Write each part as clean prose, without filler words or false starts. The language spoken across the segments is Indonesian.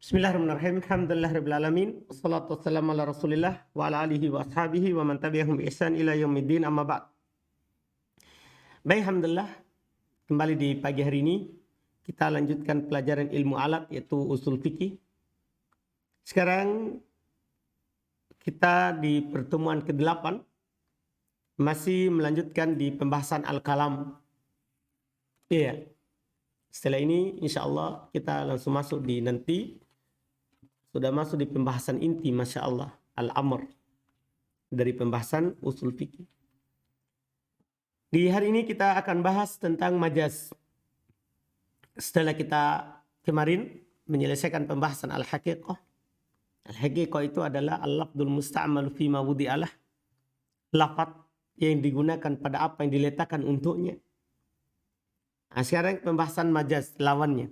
Bismillahirrahmanirrahim. Alhamdulillahirabbil alamin. Wassalatu wassalamu ala Rasulillah wa ala alihi wa ashabihi wa man tabi'ahum bi ihsan ila yaumiddin amma ba'd. Baik, alhamdulillah, kembali di pagi hari ini kita lanjutkan pelajaran ilmu alat yaitu usul fikih. Sekarang kita di pertemuan ke-8 masih melanjutkan di pembahasan al-kalam. Iya. Setelah ini insyaallah kita langsung masuk di nanti sudah masuk di pembahasan inti, Masya Allah, al-amr, dari pembahasan usul fikih. Di hari ini kita akan bahas tentang majaz. Setelah kita kemarin menyelesaikan pembahasan al-haqiqah. Al-haqiqah itu adalah al-lafdul musta'mal fi ma wudi'alah. Lafaz yang digunakan pada apa yang diletakkan untuknya. Nah, sekarang pembahasan majaz, lawannya.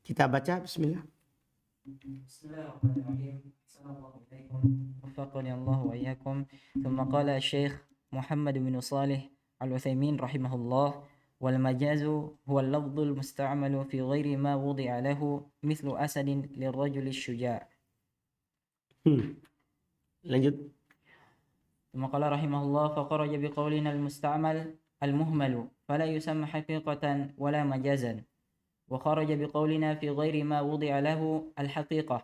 Kita baca, bismillah. Bismillahirrahmanirrahim. Assalamualaikum waffaqani Allah wa iyyakum. Thumma qala Syekh Muhammad bin Shalih Al-Utsaimin rahimahullah wal majazu huwa al-lafdhu al-musta'malu fi ghairi ma wudi'a lahu mithlu asadin lirrajuli syuja'. Lanjut. ثم قال رحمه الله فخرج بقولنا المستعمل المهمل فلا يسمى حقيقة ولا مجازا وخرج بقولنا في غير ما وضع له الحقيقة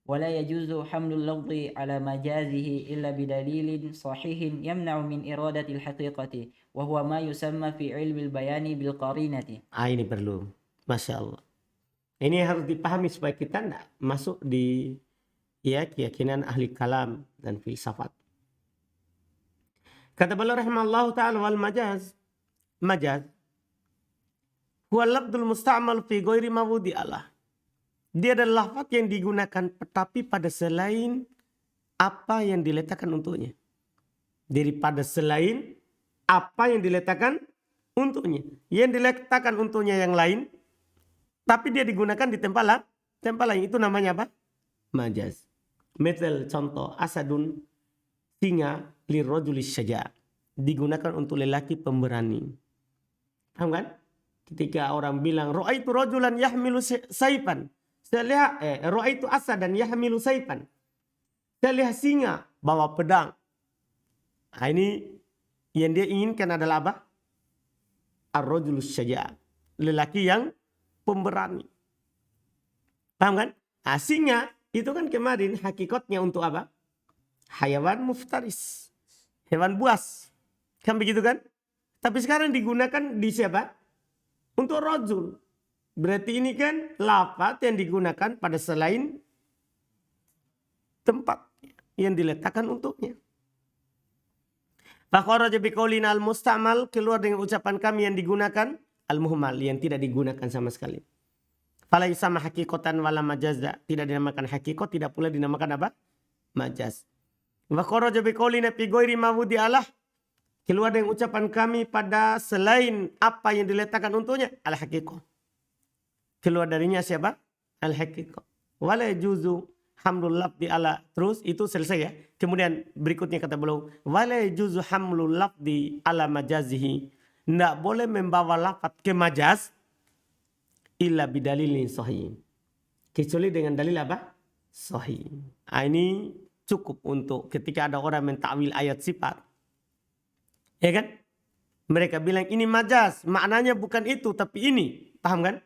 ولا يجوز حمل اللفظ على مجازه إلا بدليل صحيح يمنع من إرادة الحقيقة وهو ما يسمى في علم البيان بالقرينة. Ini perlu, Masya Allah. Ini harus dipahami supaya kita tidak masuk di keyakinan ahli kalam dan filsafat. Kata beliau rahimahullah ta'ala wal majaz. Majaz huwa lafdul musta'mal fi ghairi ma wudi'alah. Dia adalah lafaz yang digunakan tetapi pada selain apa yang diletakkan untuknya. Daripada selain apa yang diletakkan untuknya. Yang diletakkan untuknya yang lain, tapi dia digunakan di tempat lain. Itu namanya apa? Majaz. Misal contoh, asadun, singa, lirrajulis syaja'. Digunakan untuk lelaki pemberani. Paham kan? Ketika orang bilang ra'aitu rajulan yahmilu saifan. Saya lihat ra'aitu asadan yahmilu saifan. Saya lihat singa bawa pedang. Nah, ini yang dia inginkan adalah apa? Ar-rajulus syaja'. Lelaki yang pemberani. Paham kan? Nah, singa itu kan kemarin hakikatnya untuk apa? Hayawan muftaris. Hewan buas. Kan begitu kan? Tapi sekarang digunakan di siapa? Untuk rajul. Berarti ini kan lafaz yang digunakan pada selain tempat yang diletakkan untuknya. Fakharaja biqaulina al-musta'mal, keluar dengan ucapan kami yang digunakan al-muhmal, yang tidak digunakan sama sekali. Fala yusama haqiqatan wala majazza, tidak dinamakan haqiqat, tidak pula dinamakan apa? Majaz. Fakharaja biqaulina fi ghairi ma wudi'alah, keluar dengan ucapan kami pada selain apa yang diletakkan untuknya al-haqiqah. Keluar darinya siapa? Al-haqiqah. Wala yajuzu hamlul lafdi ala, terus itu selesai ya. Kemudian berikutnya kata beliau, wala yajuzu hamlul lafdi ala majazihi. Tidak boleh membawa lafaz ke majaz illa bidalilin sahih. Kecuali dengan dalil apa? Sahih. Nah, ini cukup untuk ketika ada orang mentakwil ayat sifat. Ya kan? Mereka bilang ini majaz, maknanya bukan itu tapi ini. Paham kan?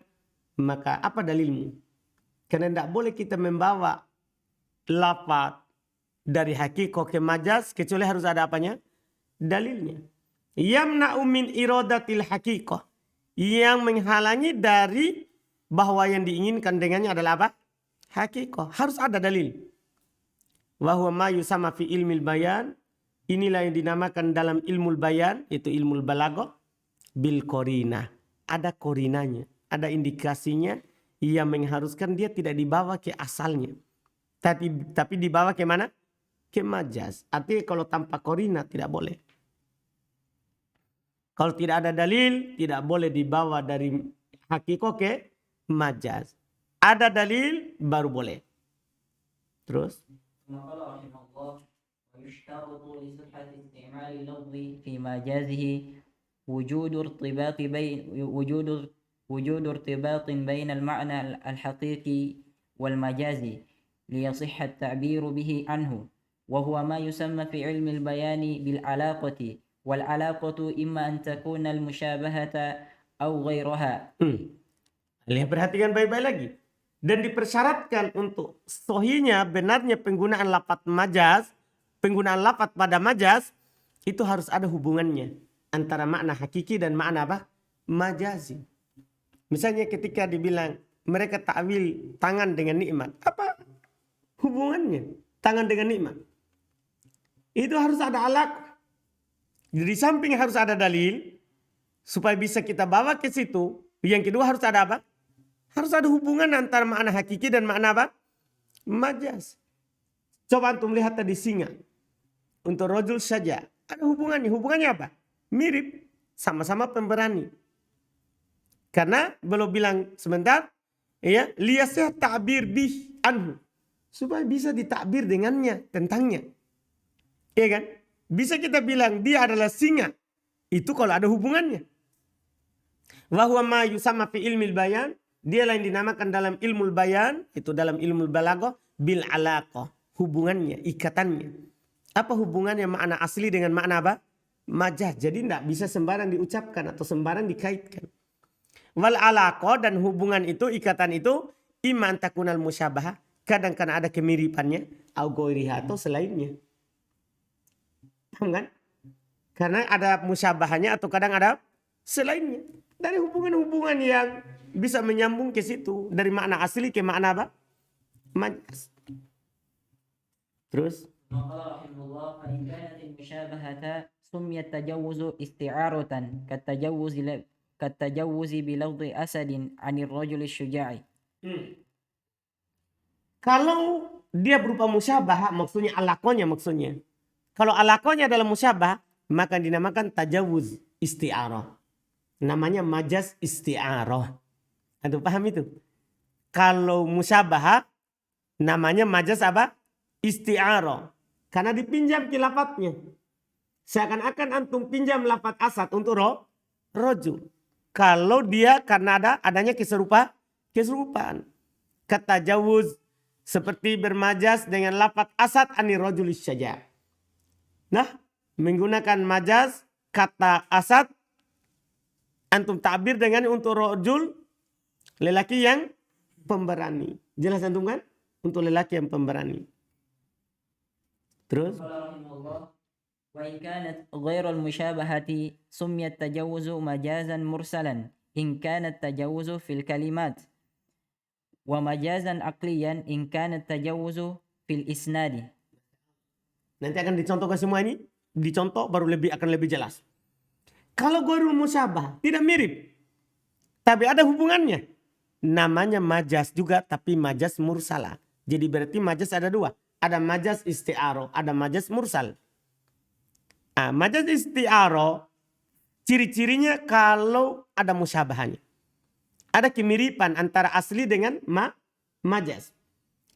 Maka apa dalilmu? Karena tidak boleh kita membawa lafaz dari haqiqah ke majaz kecuali harus ada apanya? Dalilnya. Yamna'u min iradatil haqiqah. Yang menghalangi dari bahwa yang diinginkan dengannya adalah apa? Haqiqah. Harus ada dalil. Wa huwa ma yusama fi ilmil bayan. Inilah yang dinamakan dalam ilmu bayan, itu ilmu balaghah, bil qarinah. Ada korinanya, ada indikasinya yang mengharuskan dia tidak dibawa ke asalnya. Tapi dibawa ke mana? Ke majaz. Artinya kalau tanpa korina tidak boleh. Kalau tidak ada dalil, tidak boleh dibawa dari haqiqah ke majaz. Ada dalil, baru boleh. Terus? ويشترط لصحة استعمال اللفظ في مجازه وجود ارتباط بين المعنى الحقيقي والمجاز ليصح التعبير به عنه وهو ما يسمى في علم البيان بالعلاقة والعلاقة إما أن تكون المشابهة أو غيرها. Lihat, perhatikan baik-baik lagi. Dan dipersyaratkan untuk sahihnya, benarnya penggunaan lafaz majaz, penggunaan lafaz pada majaz itu harus ada hubungannya antara makna hakiki dan makna apa? Majazi. Misalnya ketika dibilang mereka ta'wil tangan dengan nikmat, apa hubungannya tangan dengan nikmat? Itu harus ada alaq. Jadi samping harus ada dalil supaya bisa kita bawa ke situ. Yang kedua harus ada apa? Harus ada hubungan antara makna hakiki dan makna apa? Majaz. Coba antum lihat tadi singa. Untuk rojul saja. Ada hubungannya. Hubungannya apa? Mirip. Sama-sama pemberani. Karena belum bilang sebentar. Ya, liyasih ta'bir bih anhu. Supaya bisa ditakbir dengannya, tentangnya. Iya kan? Bisa kita bilang dia adalah singa. Itu kalau ada hubungannya. Wahuwa ma yusamma fi ilmil bayan. Dia lain dinamakan dalam ilmu bayan. Itu dalam ilmu balaghah. Bil alaqah. Hubungannya, ikatannya. Apa hubungannya makna asli dengan makna apa? Majaz. Jadi tidak bisa sembarang diucapkan atau sembarang dikaitkan. Wal alaqah, dan hubungan itu, ikatan itu. Iman takunal musyabahah. Kadang-kadang ada kemiripannya. Au goiriha, atau selainnya. Paham kan? Karena ada musyabahannya atau kadang ada selainnya. Dari hubungan-hubungan yang bisa menyambung ke situ. Dari makna asli ke makna apa? Majaz. Terus. قال رحمه الله فإن كانت المشابهة سميت تجوز استعارة كالتجوز بلفظ أسد عن الرجل الشجاع. Kalau dia berupa musyabah, maksudnya alakonya maksudnya. Kalau alakonya adalah musyabah, maka dinamakan tajawuz isti'arah. Namanya majaz isti'arah. Anda paham itu? Kalau musyabah, namanya majaz apa? Isti'arah. Karena dipinjam ke lafadznya. Seakan-akan antum pinjam lafadz asad untuk rojul. Kalau dia karena adanya keserupaan. Kata jawuz seperti bermajaz dengan lafadz asad ani rojulis syaja. Nah, menggunakan majaz kata asad, antum ta'bir dengan untuk rojul, lelaki yang pemberani. Jelas antum kan? Untuk lelaki yang pemberani. Terus. وإن كانت غير المشابهة سمي التجوز مجازا مرسلا إن كان التجوز في الكلمات ومجازا عقليا إن كان التجوز في الإسناد. Nanti akan dicontohkan semua ini. Dicontoh baru akan lebih jelas. Kalau ghairul musyabah tidak mirip. Tapi ada hubungannya. Namanya majaz juga, tapi majaz mursalah. Jadi berarti majaz ada dua. Ada majaz isti'arah, ada majaz mursal. Nah, majaz isti'arah ciri-cirinya kalau ada musyabahanya. Ada kemiripan antara asli dengan majaz.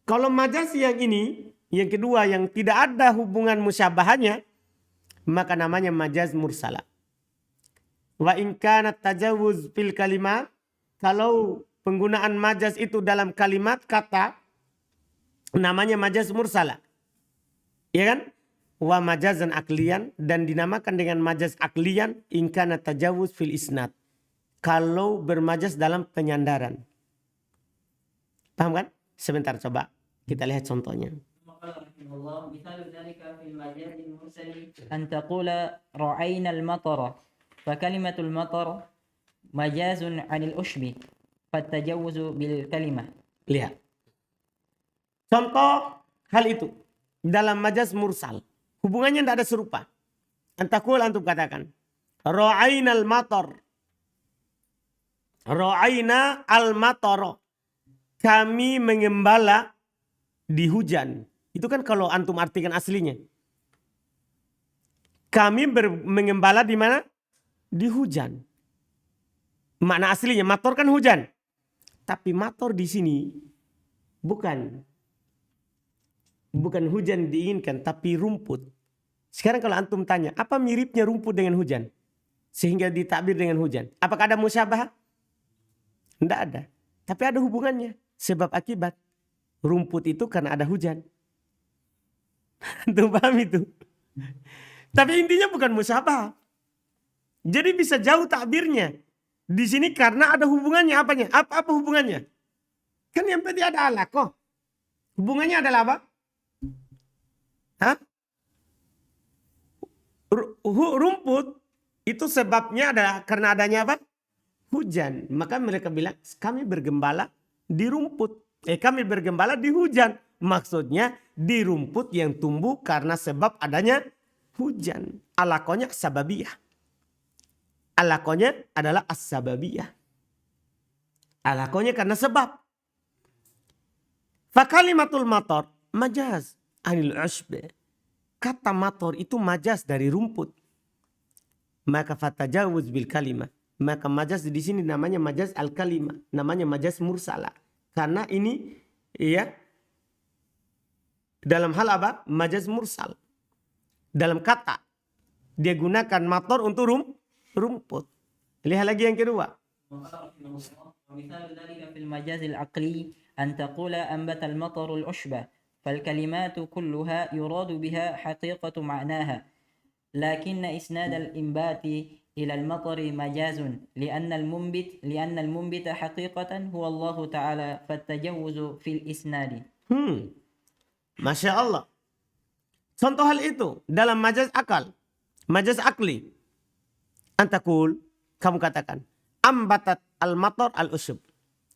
Kalau majaz yang ini, yang kedua yang tidak ada hubungan musyabahannya, maka namanya majaz mursalah. Wa in kana tajawuz fil kalimat, kalau penggunaan majaz itu dalam kalimat kata, namanya majaz mursalah. Ya kan? Wa majazan aklian, dan dinamakan dengan majaz aklian in kana tajawuz fil isnad. Kalau bermajaz dalam penyandaran. Paham kan? Sebentar coba kita lihat contohnya. مثال ذلك في المجاز المرسل أن تقول رأينا المطر فكلمة المطر مجاز عن الأشب فالتجوز بالكلمة. Lihat. Contoh hal itu dalam majaz mursal. Hubungannya tidak ada serupa. Antakul antum katakan. Ra'ayna al-matar. Ra'ayna al-matar. Kami mengembala di hujan. Itu kan kalau antum artikan aslinya. Kami mengembala di mana? Di hujan. Makna aslinya mator kan hujan. Tapi mator di sini bukan hujan diinginkan, tapi rumput. Sekarang kalau antum tanya, apa miripnya rumput dengan hujan? Sehingga ditakbir dengan hujan. Apakah ada musyabah? Tidak ada. Tapi ada hubungannya. Sebab akibat. rumput itu karena ada hujan. Tuh paham itu. Tapi intinya bukan musyabah. Jadi bisa jauh takbirnya. Di sini karena ada hubungannya apanya? Apa hubungannya? Kan yang penting ada alaqah. Hubungannya adalah apa? Hah? Rumput itu sebabnya adalah karena adanya apa? Hujan. Maka mereka bilang kami bergembala di rumput. Kami bergembala di hujan. Maksudnya di rumput yang tumbuh karena sebab adanya hujan. Alaqahnya sababiyah. Alaqahnya adalah as-sababiyah. Alaqahnya karena sebab. Fakalimatul matar majaz anil ushbe. Kata matar itu majaz dari rumput. Maka fatajawuz bil kalimah. Maka majaz di sini namanya majaz al-kalimah. Namanya majaz mursala. Karena ini ya dalam hal apa? Majaz mursal. Dalam kata. Dia gunakan matar untuk rumput. Lihat lagi yang kedua. ومثال ذلك في المجاز العقلي أن تقول أنبت المطر العشبة فالكلمات كلها يراد بها حقيقة معناها لكن إسناد الإنبات إلى المطر مجاز لأن المنبت حقيقة هو الله تعالى فالتجوز في الإسناد. Masya Allah. Contoh hal itu dalam majaz akal. Majaz akli. Antakul, kamu katakan. Ambatat al-matar al-usyub.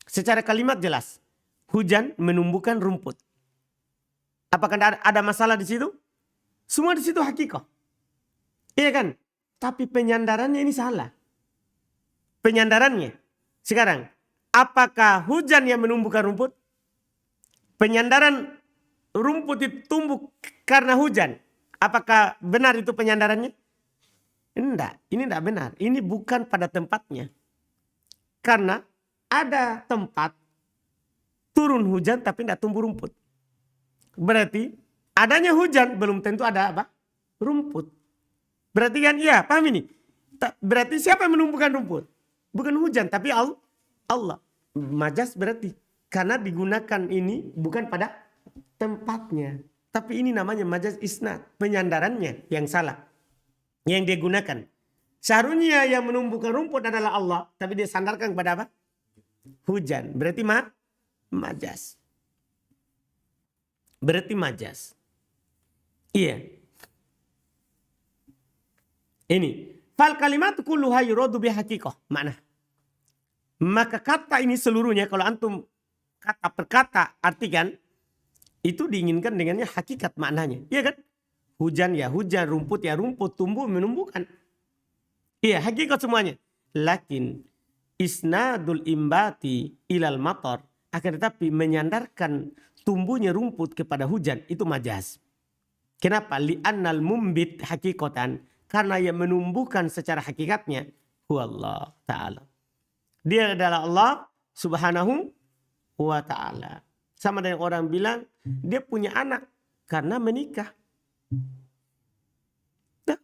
Secara kalimat jelas. Hujan menumbuhkan rumput. Apakah ada masalah di situ? Semua di situ hakikah. Iya kan? Tapi penyandarannya ini salah. Penyandarannya. Sekarang. Apakah hujan yang menumbuhkan rumput? Penyandaran rumput itu tumbuh karena hujan. Apakah benar itu penyandarannya? Enggak. Ini enggak benar. Ini bukan pada tempatnya. Karena ada tempat turun hujan tapi tidak tumbuh rumput. Berarti adanya hujan belum tentu ada apa? Rumput. Berarti kan iya, paham ini? Berarti siapa yang menumbuhkan rumput? Bukan hujan tapi Allah. Majaz berarti. Karena digunakan ini bukan pada tempatnya. Tapi ini namanya majaz isnad. Penyandarannya yang salah. Yang dia gunakan. Seharusnya yang menumbuhkan rumput adalah Allah. Tapi dia sandarkan kepada apa? Hujan. Berarti majaz. Berarti majaz. Iya. Ini. Fal kalimat kulluha yuradu bihaqiqah. Mana? Maka kata ini seluruhnya kalau antum kata per kata artikan. Itu diinginkan dengannya hakikat maknanya. Iya kan? Hujan ya hujan, rumput ya rumput, tumbuh menumbuhkan. Iya, hakikat semuanya. Lakin isnadul imbati ilal matar akan tetapi menyandarkan tumbuhnya rumput kepada hujan itu majaz. Kenapa? Li'annal mumbit hakikatan. Karena yang menumbuhkan secara hakikatnya huwallah ta'ala. Dia adalah Allah subhanahu wa ta'ala. Sama dengan orang bilang dia punya anak karena menikah. Nah,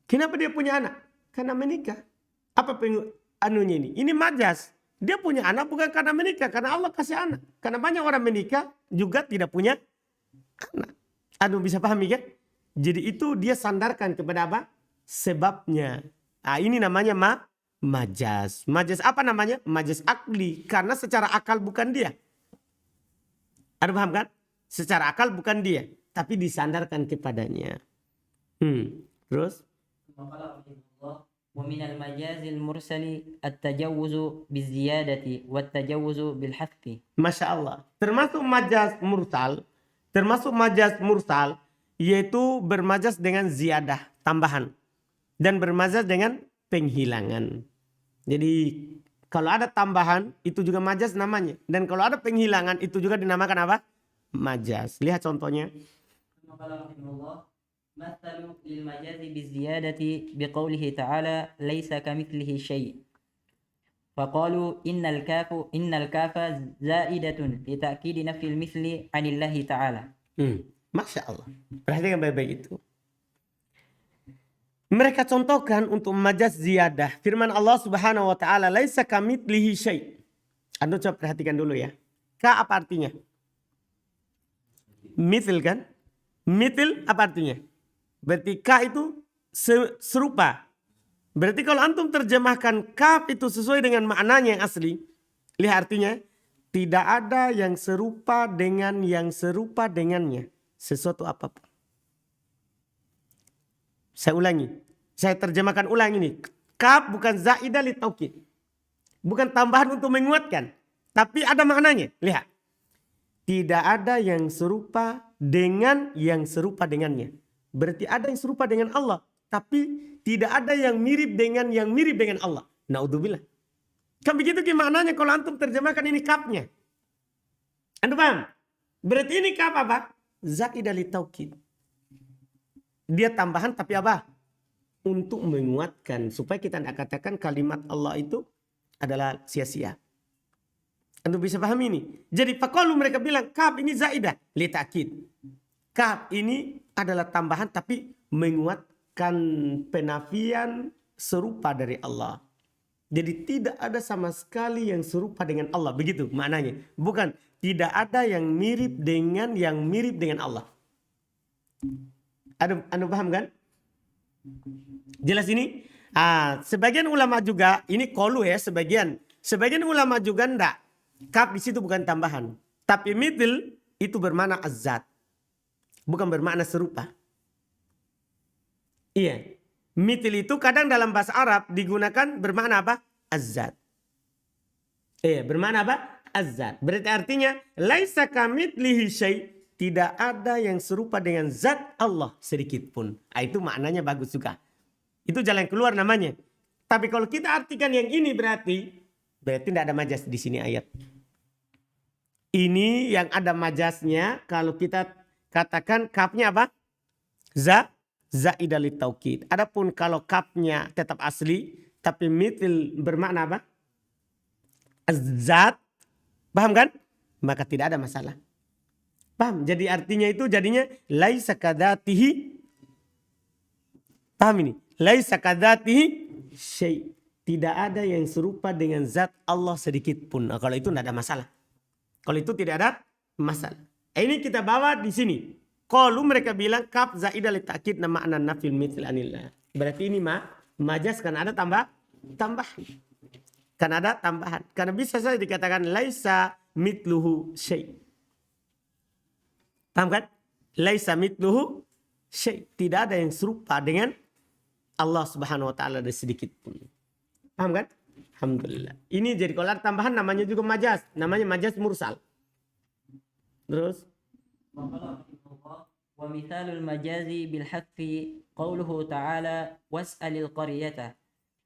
kenapa dia punya anak? Karena menikah. Apa anunya ini? Ini majaz. Dia punya anak bukan karena menikah. Karena Allah kasih anak. Karena banyak orang menikah juga tidak punya anak. Anu bisa pahami kan? Jadi itu dia sandarkan kepada apa? Sebabnya. Nah, ini namanya majaz. Majaz apa namanya? Majaz akli. Karena secara akal bukan dia. Ada paham kan? Secara akal bukan dia. Tapi disandarkan kepadanya. Terus? ومن المجاز المرسل التجوز بالزيادة والتجوز بالحذف. Masya Allah. Termasuk majaz mursal yaitu bermajaz dengan ziyadah, tambahan. Dan bermajaz dengan penghilangan. Jadi kalau ada tambahan itu juga majaz namanya. Dan kalau ada penghilangan itu juga dinamakan apa? Majaz. Lihat contohnya. مثل للمجاز بالزيادة بقوله تعالى ليس كمثله شيء فقالوا إن الكاف زائدة لتأكيد نفي المثل عن الله تعالى. Masya Allah. Perhatikan baik-baik itu. Mereka contohkan untuk majaz ziyadah. Firman Allah subhanahu wa ta'ala laisa kamitslihi syai'. Anda coba perhatikan dulu ya. Ka apa artinya? mithil kan? Mithil apa artinya? Berarti ka itu serupa. Berarti kalau antum terjemahkan kaf itu sesuai dengan maknanya yang asli. Lihat artinya. Tidak ada yang serupa dengan yang serupa dengannya. Sesuatu apapun. Saya ulangi. Saya terjemahkan ulang ini. Kaf bukan zaidah li taukid. Bukan tambahan untuk menguatkan. Tapi ada maknanya. Lihat. Tidak ada yang serupa dengan yang serupa dengannya. Berarti ada yang serupa dengan Allah. Tapi tidak ada yang mirip dengan Allah. Naudzubillah. Kan begitu maknanya kalau antum terjemahkan ini kafnya. Antum paham? Berarti ini kaf apa? Zaidah li taukid. Dia tambahan tapi apa? Untuk menguatkan. Supaya kita tidak katakan kalimat Allah itu adalah sia-sia. Antum bisa paham ini. Jadi faqalu mereka bilang kaf ini zaidah li taukid. Kaf ini adalah tambahan tapi menguatkan penafian serupa dari Allah. Jadi tidak ada sama sekali yang serupa dengan Allah. Begitu maknanya. Bukan tidak ada yang mirip dengan Allah. Anda paham kan? Jelas ini? Sebagian ulama juga, ini qaulu ya sebagian. Sebagian ulama juga enggak. Kaf di situ bukan tambahan. Tapi mithil itu bermakna azat. Bukan bermakna serupa. Iya. Mithil itu kadang dalam bahasa Arab digunakan bermakna apa? Azat. Bermakna apa? Azat. Berarti artinya laisa kamitslihi syai'. Tidak ada yang serupa dengan zat Allah sedikit pun. Itu maknanya bagus juga. Itu jalan keluar namanya. Tapi kalau kita artikan yang ini berarti tidak ada majas di sini ayat. Ini yang ada majasnya kalau kita katakan kafnya apa? Zaidah li taukid. Adapun kalau kafnya tetap asli tapi mithil bermakna apa? Zat. Paham kan? Maka tidak ada masalah. Paham? Jadi artinya itu jadinya laisa kadzatihi. Paham ini? Laisa kadzatihi syai'. Tidak ada yang serupa dengan zat Allah sedikit pun. Nah, kalau itu tidak ada masalah. Kalau itu tidak ada masalah. Ini kita bawa di sini. Qalu mereka bilang kaf zaidah li ta'kid na ma'na nafil mithil anillah. Berarti ini majas kan ada tambahan. Kan ada tambahan. Karena bisa saja dikatakan laisa mithluhu syai'. Paham kan? Laisa mithluhu syai'. Tidak ada yang serupa dengan Allah Subhanahu wa taala ada sedikit pun. Paham kan? Alhamdulillah. Ini jadi kalau ada tambahan namanya juga majas. Namanya majas mursal. Terus ومثال المجاز بالحذف قوله تعالى واسأل القرية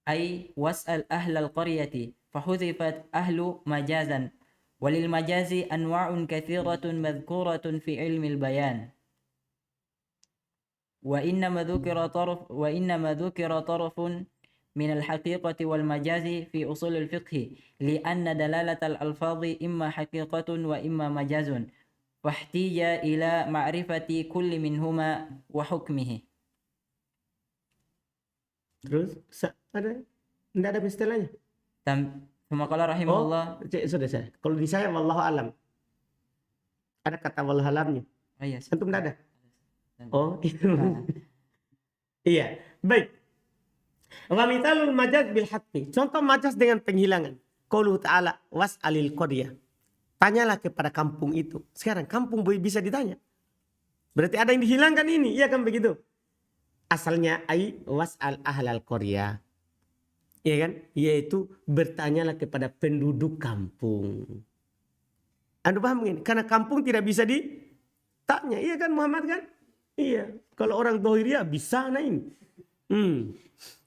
أي واسأل أهل القرية فحذفت أهل مجازا وللمجاز أنواع كثيرة مذكورة في علم البيان وإنما ذكر طرف من الحقيقة والمجاز في أصول الفقه لأن دلالة الألفاظ إما حقيقة وإما مجاز فاحتيج إلى معرفة كل منهما وحكمه. Terus ada enggak ada istilahnya? ثم قال رحمه الله. Sudah saya. Kalau di saya wallahu alam. Ada kata wallahu alamnya. Iya. Antum enggak ada? Oh, itu. Iya, baik. Wa mithalul majaz bil haqqi. Contoh majaz dengan penghilangan. Qauluhu ta'ala was'alil qaryah. Tanyalah kepada kampung itu. Sekarang kampung bisa ditanya. Berarti ada yang dihilangkan ini. Iya kan begitu. Asalnya ai was'al ahlal qaryah. Iya kan? Yaitu bertanyalah kepada penduduk kampung. Anda paham ini? Karena kampung tidak bisa ditanya. Iya kan Muhammad kan? Iya. Kalau orang Dohiriyah bisa nah ini.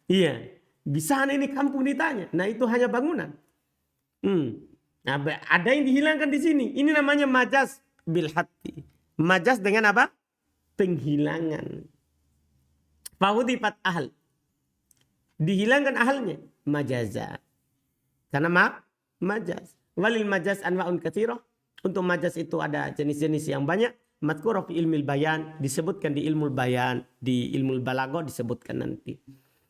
Iya. Bisa nah ini kampung ditanya. Nah itu hanya bangunan. Nah, ada yang dihilangkan di sini. Ini namanya majas bil hatti. Majas dengan apa? Penghilangan. Fahudifat ahl. Dihilangkan ahalnya. Majaza. Karena majas. Walil majas anwa'un katsirah. Untuk majas itu ada jenis-jenis yang banyak. Madhkurah fi ilmil bayan. Disebutkan di ilmu bayan. Di ilmu balaghah disebutkan nanti.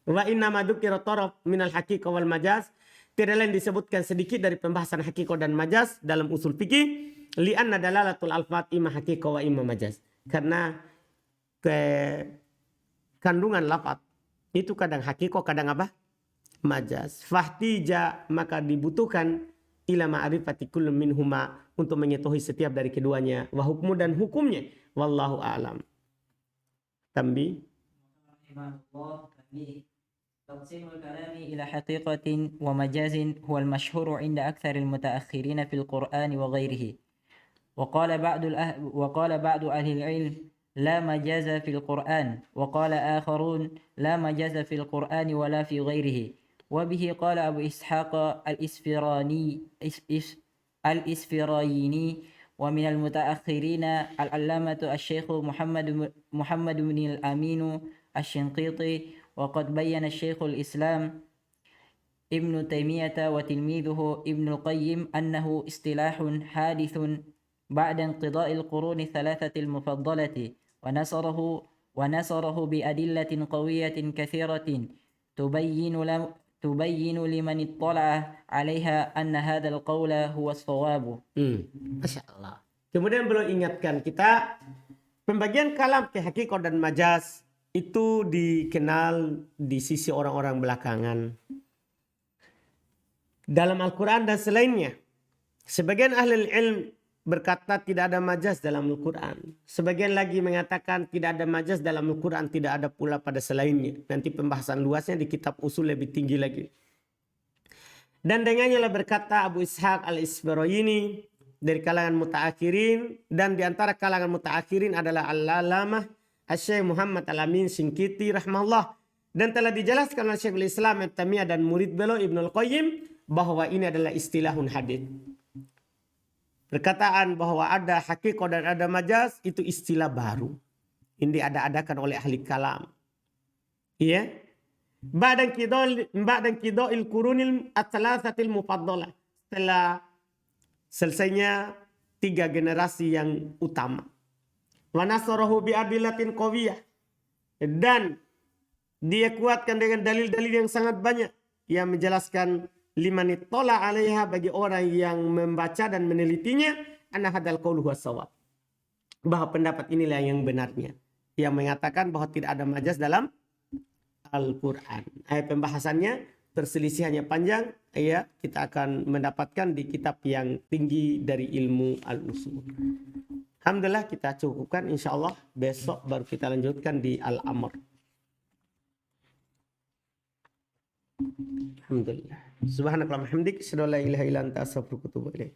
Wa inna ma dzukira taraf minal haqiqah wal majaz. Tidak lain disebutkan sedikit dari pembahasan hakiko dan majaz dalam usul fikih. Li'anna dalalatul alfat imma hakiko wa imma majaz. Karena kandungan lafaz itu kadang hakiko, kadang apa? Majaz. Fahtija, maka dibutuhkan ila ma'rifati kullum minhuma, untuk mengetahui setiap dari keduanya, wa hukmu, dan hukumnya. Wallahu a'lam. Tambi. تقسيم الكلام إلى حقيقة ومجاز هو المشهور عند أكثر المتأخرين في القرآن وغيره. وقال بعض أهل العلم لا مجاز في القرآن، وقال آخرون لا مجاز في القرآن ولا في غيره. وبه قال أبو إسحاق الإسفرايني. ومن المتأخرين العلامة الشيخ محمد بن الأمين الشنقيطي. وقد بين الشيخ الإسلام ابن تيمية وتلميذه ابن القيم أنه اصطلاح حادث بعد انقضاء القرون الثلاثة المفضلة، ونصره بأدلة قوية كثيرة تبين لمن اطلع عليها أن هذا القول هو الصواب. Masya Allah. Kemudian beliau ingatkan kita, pembagian kalam ke hakiko dan majaz itu dikenal di sisi orang-orang belakangan dalam Al-Quran dan selainnya. Sebagian ahli ilm berkata tidak ada majaz dalam Al-Quran. Sebagian lagi mengatakan tidak ada majaz dalam Al-Quran, tidak ada pula pada selainnya. Nanti pembahasan luasnya di kitab usul lebih tinggi lagi. Dan dengannya lah berkata Abu Ishaq al-Isfaraini dari kalangan mutaakhirin, dan di antara kalangan mutaakhirin adalah Al-Alamah Syekh Muhammad Al-Amin Shinqiti rahimahullah. Dan telah dijelaskan oleh Syekhul Islam Ibnu Taimiyah dan murid beliau Ibnul Qayyim bahwa ini adalah istilahun hadits. Perkataan bahwa ada hakiko dan ada majaz itu istilah baru. Ini ada-adakan oleh ahli kalam. Iya. Ba'dan qida'il qurunil at-thalathatil mufaddalah. Setelah selesainya 3 generasi yang utama. Wa nasarahu bi adillatin qawiyah, dan dia kuatkan dengan dalil-dalil yang sangat banyak yang menjelaskan liman ittala 'alaiha, bagi orang yang membaca dan menelitinya, anna hadzal qaul huwa shawab, bahwa pendapat inilah yang benarnya, yang mengatakan bahwa tidak ada majaz dalam Al-Qur'an. Pembahasannya perselisihannya panjang, ya, kita akan mendapatkan di kitab yang tinggi dari ilmu al-usul. Alhamdulillah kita cukupkan, insyaallah besok baru kita lanjutkan di Al-Amr. Alhamdulillah. Subhanakallahumma hamdik, asyhadu an la ilaha illa anta, astaghfiruka wa atubu ilaik.